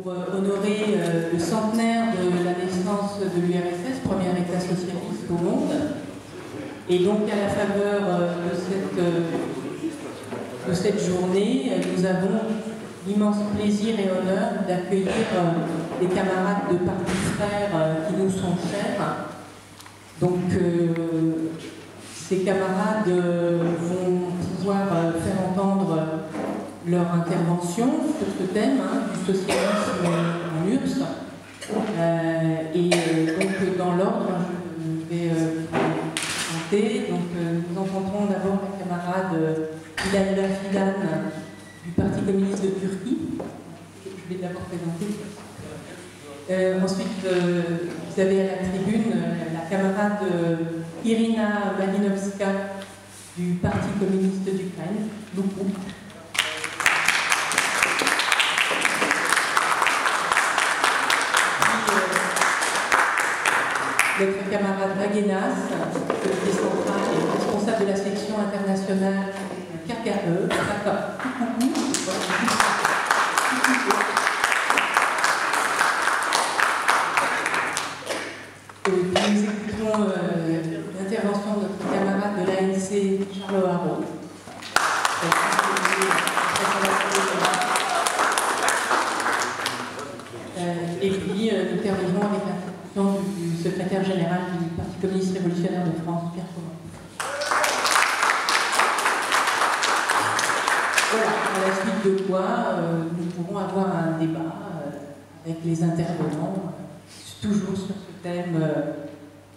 honorer le centenaire de la naissance de l'URSS, premier État socialiste au monde. Et donc, à la faveur de cette journée, nous avons l'immense plaisir et honneur d'accueillir des camarades de partis frères qui nous sont chers. Donc, ces camarades vont pouvoir faire entendre leur intervention sur ce thème du socialisme en URSS. Et donc, dans l'ordre, je vais présenter. Donc, nous entendrons d'abord la camarade Ilalla Fidan du Parti communiste de Turquie. Je vais d'abord présenter. Ensuite, vous avez à la tribune la camarade Irina Malinovska du Parti communiste d'Ukraine, Loukou. Notre camarade Aguenas, secrétaire central et responsable de la section internationale KKE. Nous écoutons l'intervention de notre camarade de l'ANC, Charles Haro. Et puis nous terminerons avec l'intervention du secrétaire général du Parti communiste révolutionnaire de France, Pierre Corot. Voilà, à la suite de quoi nous pourrons avoir un débat avec les intervenants, toujours sur ce thème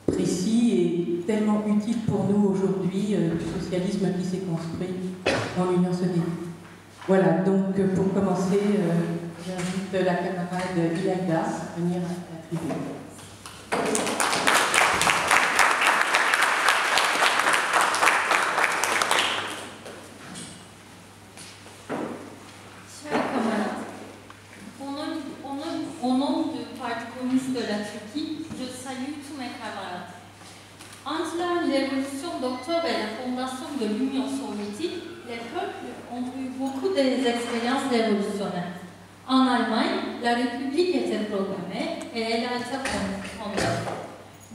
précis et tellement utile pour nous aujourd'hui, du socialisme qui s'est construit dans l'Union soviétique. Voilà, donc pour commencer, j'invite la camarade Ilalla à venir à la tribune. Au nom du Parti communiste de la Turquie, je salue tous mes camarades. Entre la révolution d'octobre et la fondation de l'Union soviétique, les peuples ont eu beaucoup d'expériences révolutionnaires. En Allemagne, la République était proclamée et elle a été fondée.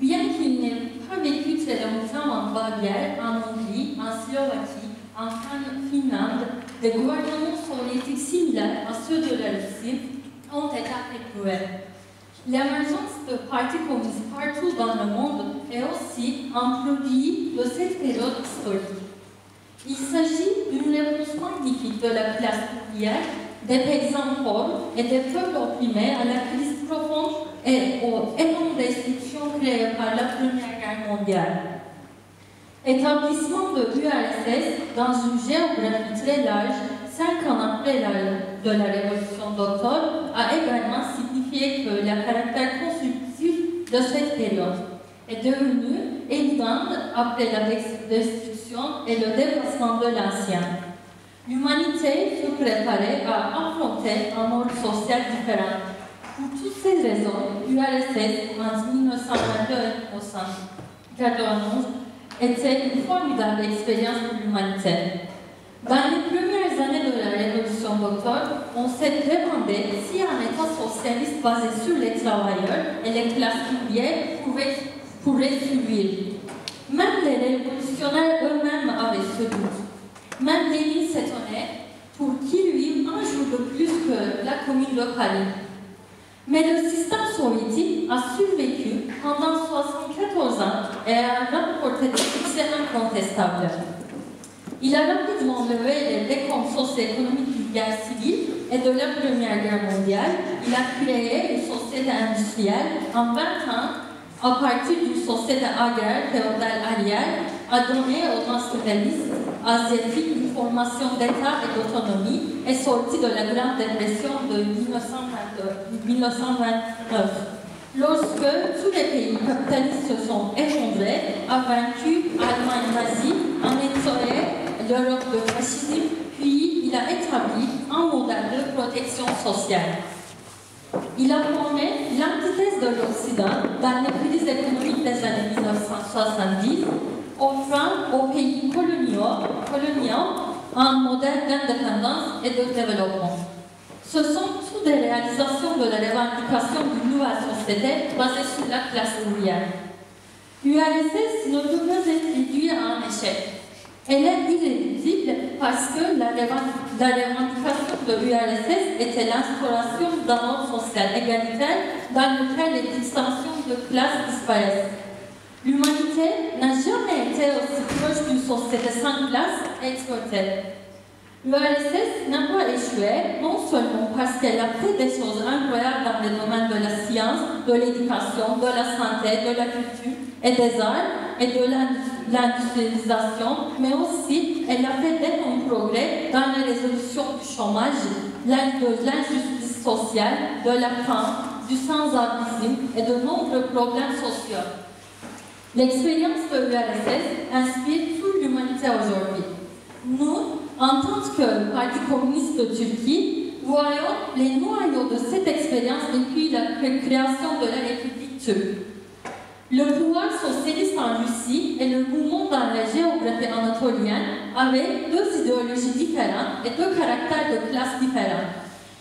Bien qu'il n'ait pas vécu très longtemps en Bavière, en Hongrie, en Slovaquie, en Finlande, des gouvernements soviétiques similaires à ceux de la Russie ont été effectués. L'émergence de partis communistes partout dans le monde est aussi un produit de cette période historique. Il s'agit d'une réponse magnifique de la classe ouvrière, des paysans pauvres et des peuples opprimés à la crise profonde et aux énormes restrictions créées par la Première Guerre mondiale. Établissement de l'URSS dans une géographie très large, 5 ans après de la Révolution d'octobre, a également signifié que le caractère constructif de cette période est devenu évident après la destruction et le dépassement de l'ancien. L'humanité se préparait à affronter un ordre social différent. Pour toutes ces raisons, l'URSS en 1922 et 1991 était une formidable expérience pour l'humanité. Dans les premières années de la Révolution d'octobre, on s'est demandé si un État socialiste basé sur les travailleurs et les classes ouvrières pourrait survivre. Même les révolutionnaires eux-mêmes avaient ce doute. Même Lénine s'étonnait pour qu'il vive un jour de plus que la Commune de Paris. Mais le système soviétique a survécu pendant 74 ans et a remporté des succès incontestables. Il a rapidement levé les décomptes socio-économiques d'une guerre civile et de la Première Guerre mondiale. Il a créé une société industrielle en 20 ans à partir d'une société agraire féodale arrière, a donné aux nationalistes asiatiques une formation d'État et d'autonomie et sorti de la Grande Dépression de 1929. Lorsque tous les pays capitalistes se sont effondrés, a vaincu l'Allemagne nazie, a nettoyé l'Europe de fascisme, puis il a établi un modèle de protection sociale. Il a formé l'antithèse de l'Occident dans les crises économiques des années 1970, offrant aux pays coloniaux un modèle d'indépendance et de développement. Ce sont toutes des réalisations de la revendication d'une nouvelle société basée sur la classe ouvrière. L'URSS ne peut pas être réduite à un échec. Elle est irréductible parce que la revendication de l'URSS était l'instauration d'un ordre social égalitaire dans lequel les distinctions de classe disparaissent. L'humanité n'a jamais été aussi proche d'une société sans classe exploitée. L'URSS n'a pas échoué, non seulement parce qu'elle a fait des choses incroyables dans les domaines de la science, de l'éducation, de la santé, de la culture et des arts et de l'industrialisation, mais aussi elle a fait d'énormes progrès dans la résolution du chômage, de l'injustice sociale, de la faim, du sans-abrisme et de nombreux problèmes sociaux. L'expérience de l'URSS inspire toute l'humanité aujourd'hui. Nous, en tant que Parti communiste de Turquie, voyons les noyaux de cette expérience depuis la création de la République turque. Le pouvoir socialiste en Russie et le mouvement dans la géographie anatolienne avaient deux idéologies différentes et deux caractères de classe différents.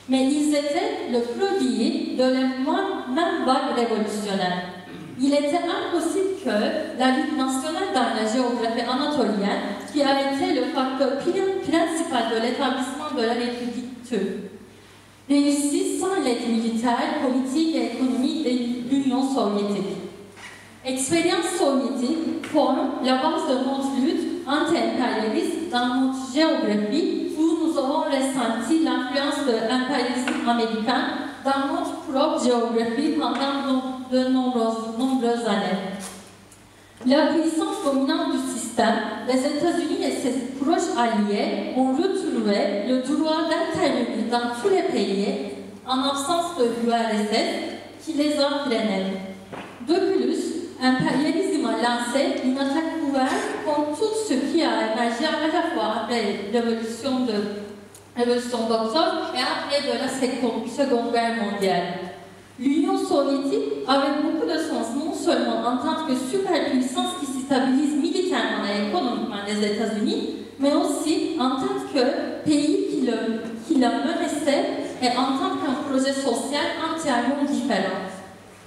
Mais ils étaient le produit de la même vague révolutionnaire. Il était impossible que la lutte nationale dans la géographie anatolienne, qui a été le facteur principal de l'établissement de la République turque, réussisse sans l'aide militaire, politique et économique de l'Union soviétique. L'expérience soviétique forme la base de notre lutte anti-impérialiste dans notre géographie, où nous avons ressenti l'influence de l'impérialisme américain dans notre propre géographie pendant de nombreuses années. La puissance dominante du système, les États-Unis et ses proches alliés ont retrouvé le droit d'intervenir dans tous les pays en absence de l'URSS qui les a freinés. De plus, l'impérialisme a lancé une attaque ouverte contre tout ce qui a émergé à la fois après la révolution d'octobre et après de la Seconde Guerre mondiale. L'Union soviétique avait beaucoup de sens, non seulement en tant que superpuissance qui stabilise militairement et économiquement les États-Unis, mais aussi en tant que pays qui la menaçait et en tant qu'un projet social entièrement différent.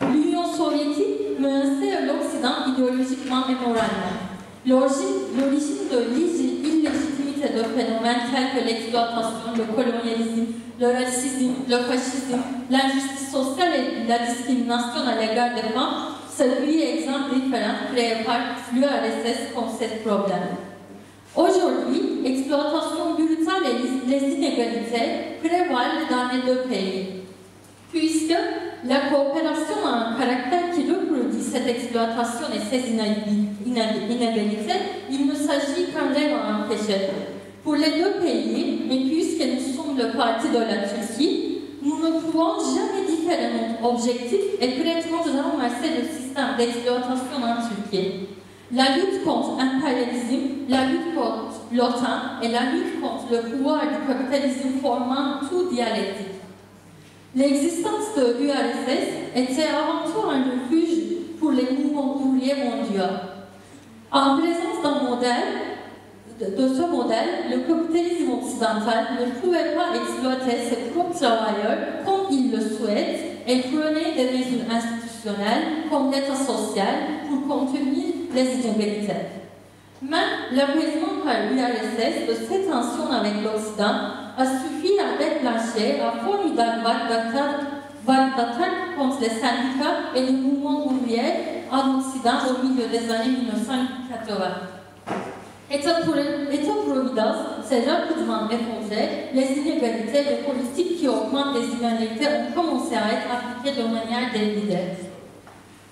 L'Union soviétique menaçait l'Occident idéologiquement et moralement. L'origine de l'illégitimité de phénomènes tels que l'exploitation, le colonialisme, le racisme, le fascisme, l'injustice sociale et la discrimination à l'égard des femmes, c'est 8 exemples différents créés par l'URSS contre ce problème. Aujourd'hui, l'exploitation brutale et les inégalités prévalent dans les deux pays, puisque la coopération a un caractère qui reproduit cette exploitation et ces inégalités, il ne s'agit qu'un rêve à empêcher. Pour les deux pays, et puisque nous sommes le parti de la Turquie, nous ne pouvons jamais différer notre objectif et prétendre renverser le système d'exploitation en Turquie. La lutte contre l'impérialisme, la lutte contre l'OTAN et la lutte contre le pouvoir du capitalisme formant tout dialectique. L'existence de l'URSS était avant tout un refuge pour les mouvements ouvriers mondiaux. En présence de ce modèle, le capitalisme occidental ne pouvait pas exploiter ses propres travailleurs comme il le souhaite et prenait des mesures institutionnelles comme l'État social pour contenir les inégalités. Même l'apaisement par l'URSS de ces tensions avec l'Occident a suffi à déclencher un formidable vague d'attaques contre les syndicats et les mouvements ouvriers en Occident au milieu des années 1980. État-providence s'est rapidement effondré, les inégalités, les politiques qui augmentent les inégalités ont commencé à être appliquées de manière délibérée.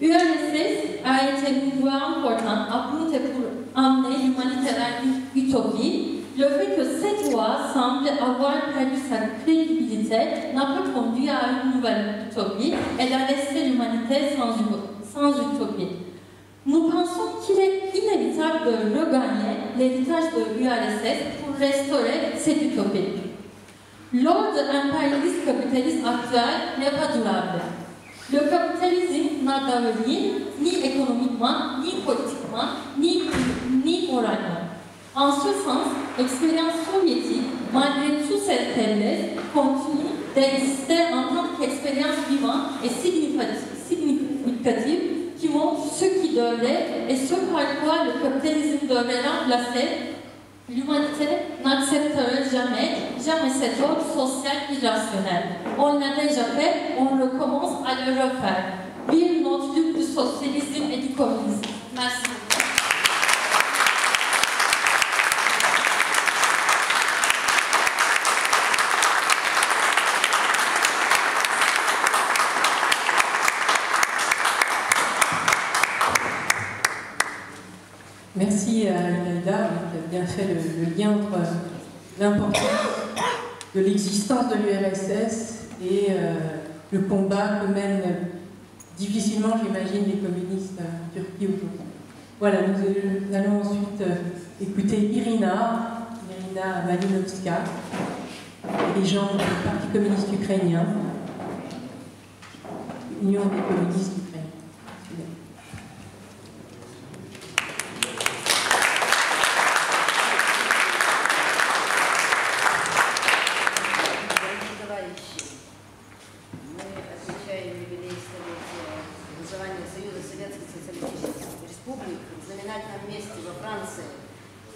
L'URSS a été une voie importante à monter pour amener l'humanité vers une utopie. Le fait que cette voie semble avoir perdu sa crédibilité n'a pas conduit à une nouvelle utopie et a laissé l'humanité sans utopie. Nous pensons qu'il est inévitable de regagner l'héritage de l'URSS pour restaurer cette utopie. L'ordre impérialiste capitaliste actuel n'est pas durable. Le capitalisme n'a d'avenir ni économiquement, ni politiquement, ni moralement. En ce sens, l'expérience soviétique, malgré toutes ses faiblesses, continue d'exister en tant qu'expérience vivante et significative qui montre ce qui devrait et ce par quoi le capitalisme devrait remplacer. L'humanité n'accepterait jamais cet ordre social irrationnel. On l'a déjà fait, on recommence à le refaire. Vive notre lutte du socialisme et du communisme. Merci. Merci à Inaïda qui a bien fait le lien entre l'importance de l'existence de l'URSS et le combat que mènent difficilement, j'imagine, les communistes en Turquie aujourd'hui. Voilà, nous allons ensuite écouter Irina Malinovska, dirigeante du Parti communiste ukrainien, Union des communistes ukrainiens.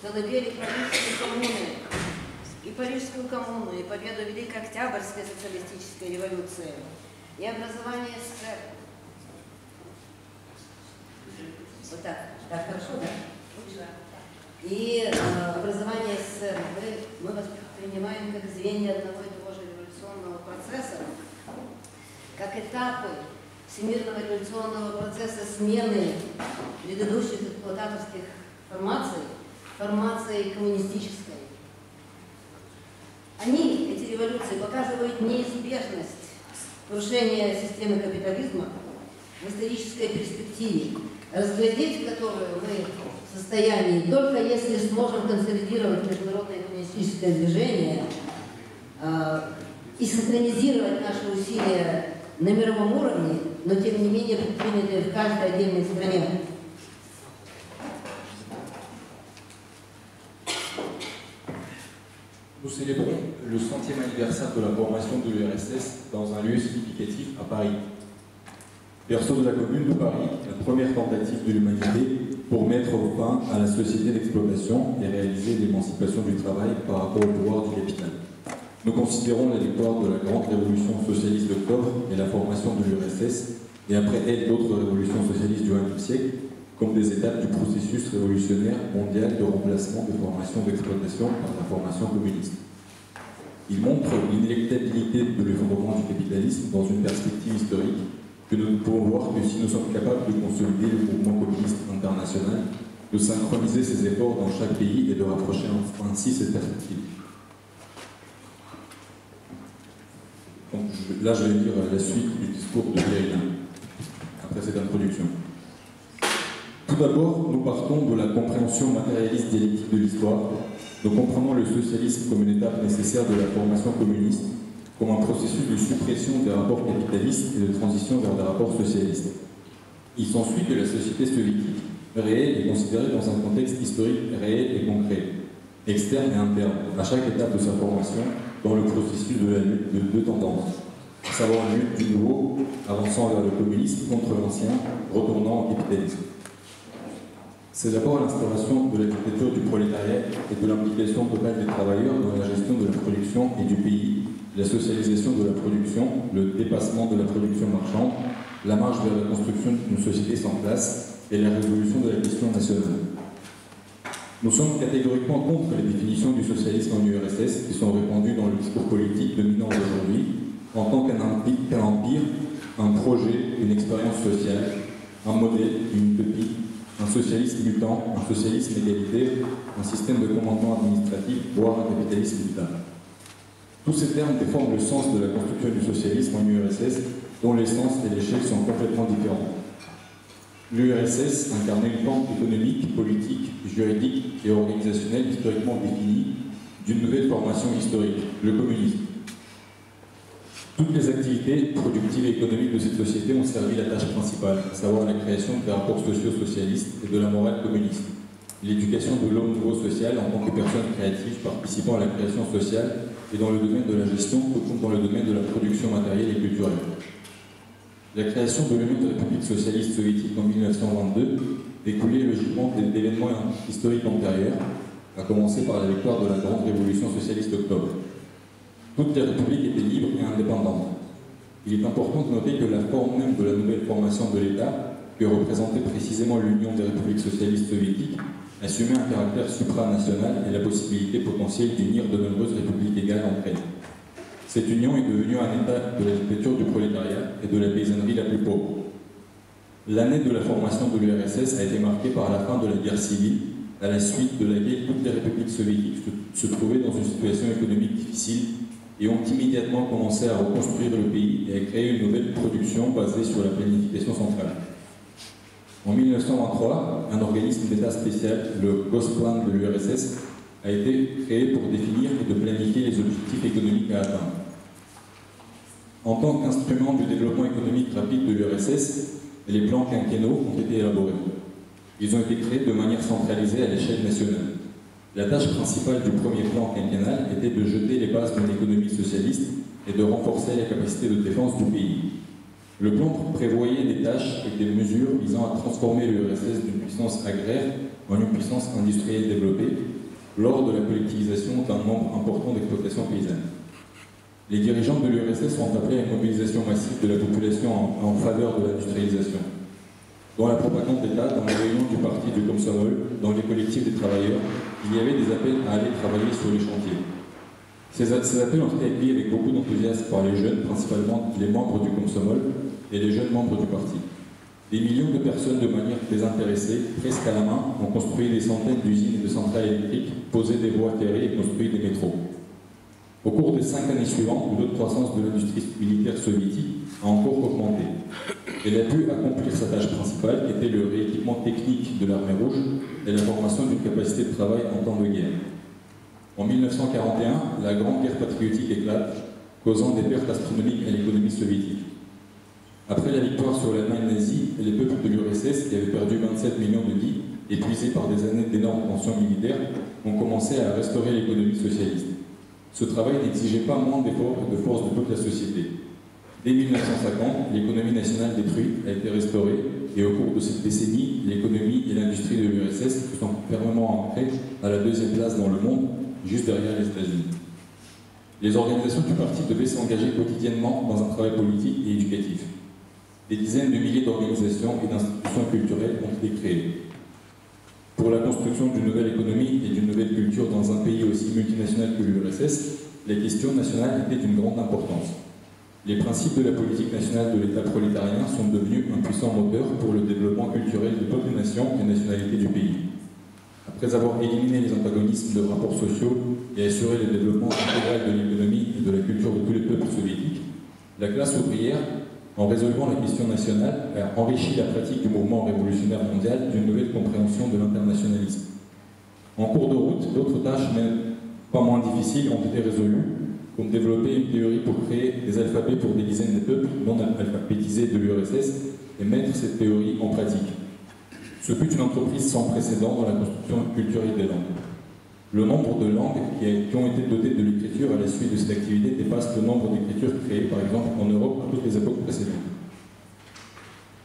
Колыбели Парижской коммуны, и Парижскую коммуну, и победу Великой Октябрьской социалистической революции, и образование СССР. Вот так. Так хорошо, да? И образование СССР мы воспринимаем как звенья одного и того же революционного процесса, как этапы всемирного революционного процесса смены предыдущих эксплуататорских формаций коммунистической. Они, эти революции, показывают неизбежность крушения системы капитализма в исторической перспективе, разглядеть которую мы в состоянии только если сможем консолидировать международное коммунистическое движение и синхронизировать наши усилия на мировом уровне, но тем не менее предпринятые в каждой отдельной стране. Nous célébrons le 100e anniversaire de la formation de l'URSS dans un lieu significatif à Paris. Berceau de la Commune de Paris, la première tentative de l'humanité pour mettre fin à la société d'exploitation et réaliser l'émancipation du travail par rapport au pouvoir du capital. Nous considérons la victoire de la grande révolution socialiste d'octobre et la formation de l'URSS, et après elle d'autres révolutions socialistes du XXe siècle, comme des étapes du processus révolutionnaire mondial de remplacement de formation d'exploitation par la formation communiste. Il montre l'inéluctabilité de l'effondrement du capitalisme dans une perspective historique que nous ne pouvons voir que si nous sommes capables de consolider le mouvement communiste international, de synchroniser ses efforts dans chaque pays et de rapprocher ainsi cette perspective. Donc, là, je vais lire la suite du discours de Irina, après cette introduction. Tout d'abord, nous partons de la compréhension matérialiste dialectique de l'histoire. Nous comprenons le socialisme comme une étape nécessaire de la formation communiste, comme un processus de suppression des rapports capitalistes et de transition vers des rapports socialistes. Il s'ensuit que la société soviétique réelle est considérée dans un contexte historique réel et concret, externe et interne, à chaque étape de sa formation, dans le processus de la lutte de deux tendances, à savoir une lutte du nouveau, avançant vers le communisme, contre l'ancien, retournant au capitalisme. C'est d'abord l'instauration de la dictature du prolétariat et de l'implication totale des travailleurs dans la gestion de la production et du pays, la socialisation de la production, le dépassement de la production marchande, la marche vers la construction d'une société sans classe et la résolution de la question nationale. Nous sommes catégoriquement contre les définitions du socialisme en URSS qui sont répandues dans le discours politique dominant aujourd'hui en tant qu'un empire, un projet, une expérience sociale, un modèle, une utopie, un socialisme mutant, un socialisme égalitaire, un système de commandement administratif, voire un capitalisme d'État. Tous ces termes déforment le sens de la construction du socialisme en URSS, dont l'essence et l'échelle sont complètement différents. L'URSS incarnait une forme économique, politique, juridique et organisationnelle historiquement définie d'une nouvelle formation historique, le communisme. Toutes les activités productives et économiques de cette société ont servi la tâche principale, à savoir la création des rapports sociaux socialistes et de la morale communiste. L'éducation de l'homme nouveau social en tant que personne créative participant à la création sociale et dans le domaine de la gestion, tout comme dans le domaine de la production matérielle et culturelle. La création de l'Union des républiques socialistes soviétiques en 1922 découlait logiquement d'événements historiques antérieurs, à commencer par la victoire de la grande révolution socialiste d'octobre. Toutes les républiques étaient libres et indépendantes. Il est important de noter que la forme même de la nouvelle formation de l'État, que représentait précisément l'Union des républiques socialistes soviétiques, assumait un caractère supranational et la possibilité potentielle d'unir de nombreuses républiques égales entre elles. Cette union est devenue un état de la dictature du prolétariat et de la paysannerie la plus pauvre. L'année de la formation de l'URSS a été marquée par la fin de la guerre civile, à la suite de laquelle toutes les républiques soviétiques se trouvaient dans une situation économique difficile et ont immédiatement commencé à reconstruire le pays et à créer une nouvelle production basée sur la planification centrale. En 1923, un organisme d'État spécial, le Gosplan de l'URSS, a été créé pour définir et de planifier les objectifs économiques à atteindre. En tant qu'instrument du développement économique rapide de l'URSS, les plans quinquennaux ont été élaborés. Ils ont été créés de manière centralisée à l'échelle nationale. La tâche principale du premier plan quinquennal était de jeter les bases d'une économie socialiste et de renforcer la capacité de défense du pays. Le plan prévoyait des tâches et des mesures visant à transformer l'URSS d'une puissance agraire en une puissance industrielle développée lors de la collectivisation d'un nombre important d'exploitations paysannes. Les dirigeants de l'URSS ont appelé à une mobilisation massive de la population en faveur de l'industrialisation. Dans la propagande d'État, dans les réunions du parti du Komsomol, dans les collectifs des travailleurs, il y avait des appels à aller travailler sur les chantiers. Ces appels ont été accueillis avec beaucoup d'enthousiasme par les jeunes, principalement les membres du Komsomol et les jeunes membres du parti. Des millions de personnes de manière désintéressée, presque à la main, ont construit des centaines d'usines et de centrales électriques, posé des voies ferrées et construit des métros. Au cours des 5 années suivantes, le taux de croissance de l'industrie militaire soviétique a encore augmenté. Elle a pu accomplir sa tâche principale, qui était le rééquipement technique de l'armée rouge et la formation d'une capacité de travail en temps de guerre. En 1941, la Grande Guerre patriotique éclate, causant des pertes astronomiques à l'économie soviétique. Après la victoire sur l'Allemagne nazie, les peuples de l'URSS, qui avaient perdu 27 millions de vies, épuisés par des années d'énormes tensions militaires, ont commencé à restaurer l'économie socialiste. Ce travail n'exigeait pas moins d'efforts et de force de toute la société. Dès 1950, l'économie nationale détruite a été restaurée et au cours de cette décennie, l'économie et l'industrie de l'URSS se sont fermement ancrées à la 2e place dans le monde, juste derrière les États-Unis. Les organisations du parti devaient s'engager quotidiennement dans un travail politique et éducatif. Des dizaines de milliers d'organisations et d'institutions culturelles ont été créées. Pour la construction d'une nouvelle économie et d'une nouvelle culture dans un pays aussi multinational que l'URSS, les questions nationales étaient d'une grande importance. Les principes de la politique nationale de l'État prolétarien sont devenus un puissant moteur pour le développement culturel de toutes les nations et nationalités du pays. Après avoir éliminé les antagonismes de rapports sociaux et assuré le développement intégral de l'économie et de la culture de tous les peuples soviétiques, la classe ouvrière, en résolvant la question nationale, a enrichi la pratique du mouvement révolutionnaire mondial d'une nouvelle compréhension de l'internationalisme. En cours de route, d'autres tâches, mais pas moins difficiles, ont été résolues, comme développer une théorie pour créer des alphabets pour des dizaines de peuples non alphabétisés de l'URSS et mettre cette théorie en pratique. Ce fut une entreprise sans précédent dans la construction culturelle des langues. Le nombre de langues qui ont été dotées de l'écriture à la suite de cette activité dépasse le nombre d'écritures créées, par exemple, en Europe à toutes les époques précédentes.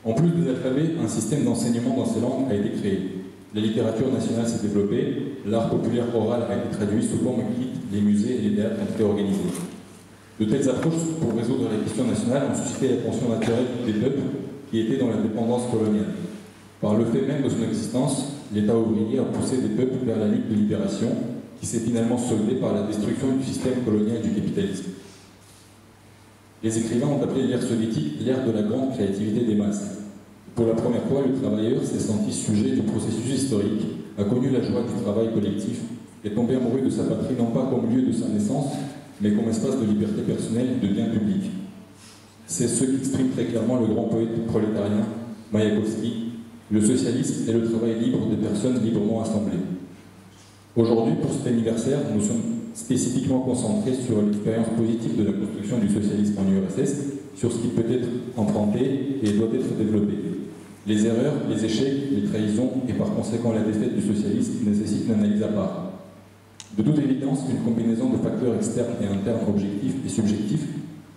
En plus des alphabets, un système d'enseignement dans ces langues a été créé. La littérature nationale s'est développée, l'art populaire oral a été traduit sous forme écrite, les musées et les théâtres ont été organisés. De telles approches pour résoudre la question nationale ont suscité l'attention naturelle des peuples qui étaient dans la dépendance coloniale. Par le fait même de son existence, l'État ouvrier a poussé des peuples vers la lutte de libération qui s'est finalement soldée par la destruction du système colonial du capitalisme. Les écrivains ont appelé l'ère soviétique l'ère de la grande créativité des masses. Pour la première fois, le travailleur s'est senti sujet du processus historique, a connu la joie du travail collectif, est tombé amoureux de sa patrie non pas comme lieu de sa naissance, mais comme espace de liberté personnelle et de bien public. C'est ce qu'exprime très clairement le grand poète prolétarien Mayakovsky. Le socialisme est le travail libre des personnes librement assemblées. Aujourd'hui, pour cet anniversaire, nous sommes spécifiquement concentrés sur l'expérience positive de la construction du socialisme en URSS, sur ce qui peut être emprunté et doit être développé. Les erreurs, les échecs, les trahisons et par conséquent la défaite du socialisme nécessitent une analyse à part. De toute évidence, une combinaison de facteurs externes et internes objectifs et subjectifs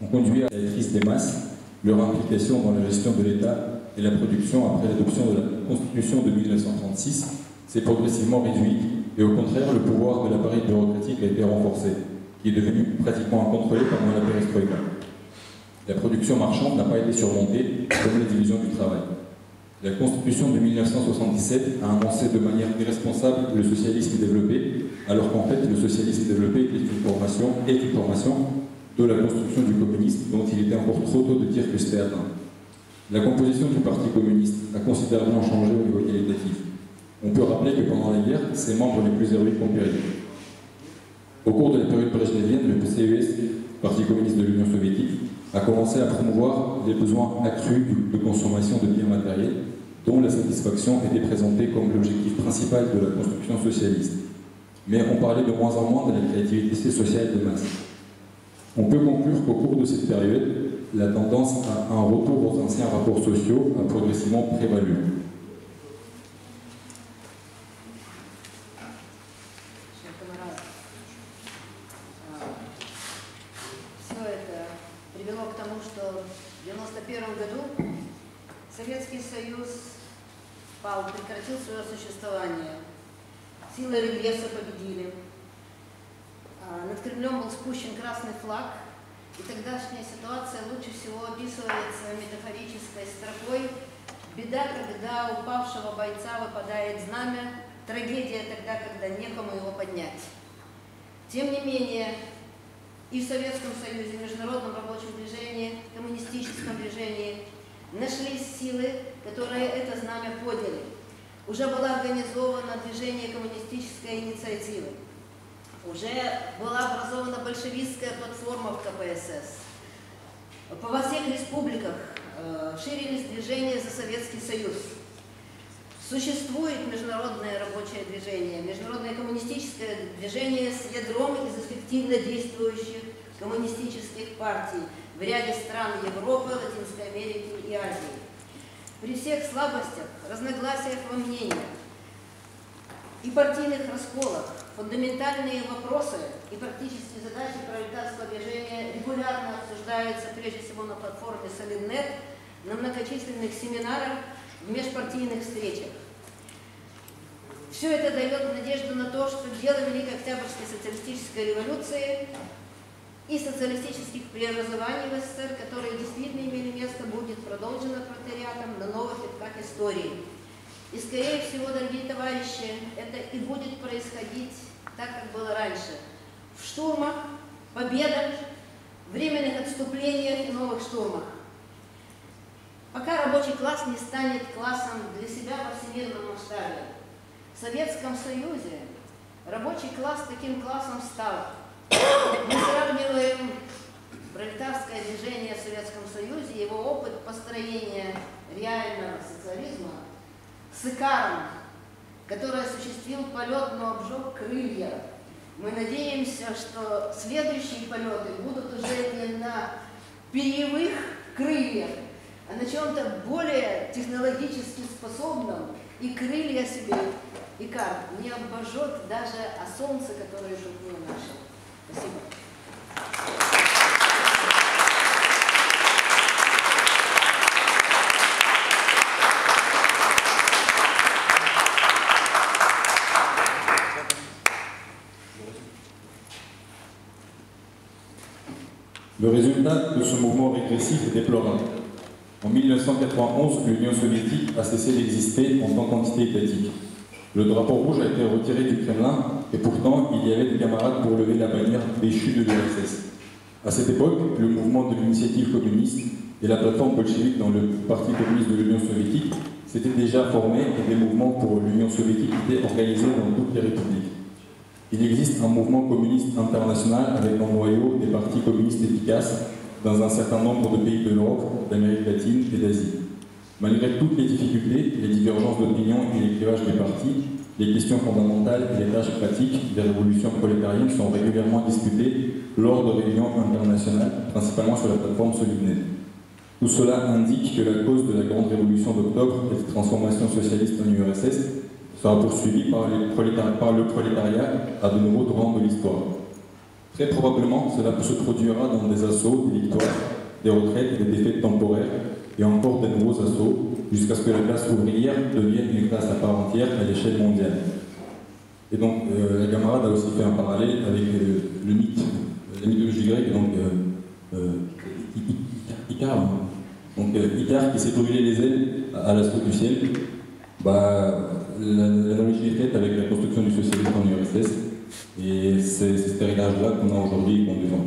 ont conduit à la crise des masses, leur implication dans la gestion de l'État et la production après l'adoption de la Constitution de 1936 s'est progressivement réduite et au contraire, le pouvoir de l'appareil bureaucratique a été renforcé, qui est devenu pratiquement incontrôlé pendant la perestroïka. La production marchande n'a pas été surmontée comme la division du travail. La Constitution de 1977 a annoncé de manière irresponsable le socialisme développé, alors qu'en fait le socialisme développé est une formation de la construction du communisme dont il était encore trop tôt de dire que c'était atteint. La composition du Parti communiste a considérablement changé au niveau qualitatif. On peut rappeler que pendant la guerre, ses membres les plus héroïques ont péri. Au cours de la période brejnevienne, le CES, Parti communiste de l'Union soviétique, a commencé à promouvoir les besoins accrus de consommation de biens matériels, dont la satisfaction était présentée comme l'objectif principal de la construction socialiste. Mais on parlait de moins en moins de la créativité sociale de masse. On peut conclure qu'au cours de cette période, la tendance à un retour aux anciens rapports sociaux a progressivement prévalu. Советский Союз пал, прекратил свое существование. Силы регресса победили. Над Кремлем был спущен красный флаг. И тогдашняя ситуация лучше всего описывается метафорической строкой: беда, когда упавшего бойца выпадает знамя, трагедия тогда, когда некому его поднять. Тем не менее, и в Советском Союзе, в международном рабочем движении, коммунистическом движении нашлись силы, которые это знамя подняли. Уже была организована движение коммунистической инициативы. Уже была образована большевистская платформа в КПСС. Во всех республиках ширились движения за Советский Союз. Существует международное рабочее движение, международное коммунистическое движение с ядром из эффективно действующих коммунистических партий в ряде стран Европы, Латинской Америки и Азии. При всех слабостях, разногласиях во мнениях и партийных расколах фундаментальные вопросы и практические задачи пролетарского движения регулярно обсуждаются прежде всего на платформе Солиднет, на многочисленных семинарах, в межпартийных встречах. Все это дает надежду на то, что дело Великой Октябрьской социалистической революции и социалистических преобразований в СССР, которые действительно имели место, будет продолжено пролетариатом на новых витках истории. И, скорее всего, дорогие товарищи, это и будет происходить так, как было раньше. В штурмах, победах, временных отступлениях и новых штурмах. Пока рабочий класс не станет классом для себя во всемирном масштабе. В Советском Союзе рабочий класс таким классом стал. Мы сравниваем пролетарское движение в Советском Союзе, его опыт построения реального социализма с Икаром, который осуществил полет, но обжег крылья. Мы надеемся, что следующие полеты будут уже не на перьевых крыльях, а на чем-то более технологически способном, и крылья себе Икар не обожжет даже о солнце, которое жжет наше. Спасибо. Le résultat de ce mouvement régressif est déplorable. En 1991, l'Union soviétique a cessé d'exister en tant qu'entité étatique. Le drapeau rouge a été retiré du Kremlin et pourtant il y avait des camarades pour lever la bannière déchue de l'URSS. À cette époque, le mouvement de l'initiative communiste et la plateforme bolchevique dans le Parti communiste de l'Union soviétique s'étaient déjà formés et des mouvements pour l'Union soviétique étaient organisés dans toutes les républiques. Il existe un mouvement communiste international avec un noyau des partis communistes efficaces dans un certain nombre de pays de l'Europe, d'Amérique latine et d'Asie. Malgré toutes les difficultés, les divergences d'opinion et les clivages des partis, les questions fondamentales et les tâches pratiques des révolutions prolétariennes sont régulièrement discutées lors de réunions internationales, principalement sur la plateforme Solidnet. Tout cela indique que la cause de la grande révolution d'octobre et des transformations socialistes en URSS sera poursuivi par le prolétariat à de nouveaux tournants de l'histoire. Très probablement, cela se produira dans des assauts, des victoires, des retraites et des défaites temporaires, et encore de nouveaux assauts, jusqu'à ce que la classe ouvrière devienne une classe à part entière à l'échelle mondiale. Et donc, la camarade a aussi fait un parallèle avec le mythe, la mythologie grecque, donc Icare. Donc Icare qui s'est brûlé les ailes à l'assaut du ciel. L'analogie est faite avec la construction du socialisme en URSS, et c'est cet héritage-là qu'on a aujourd'hui et qu'on défend.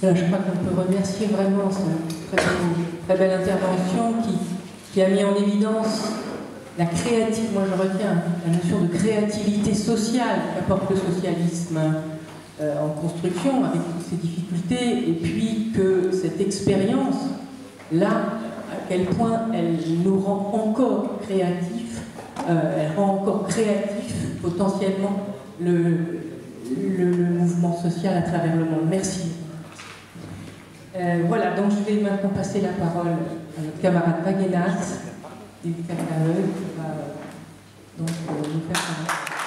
Je crois qu'on peut remercier vraiment cette très belle intervention qui a mis en évidence la créativité, moi je retiens la notion de créativité sociale qu'apporte le socialisme en construction avec toutes ses difficultés, et puis que cette expérience, là, à quel point elle nous rend encore créatifs, elle rend encore créatif potentiellement le mouvement social à travers le monde. Merci. Voilà, donc je vais maintenant passer la parole à notre camarade Vaguenas, qui va donc nous faire parler.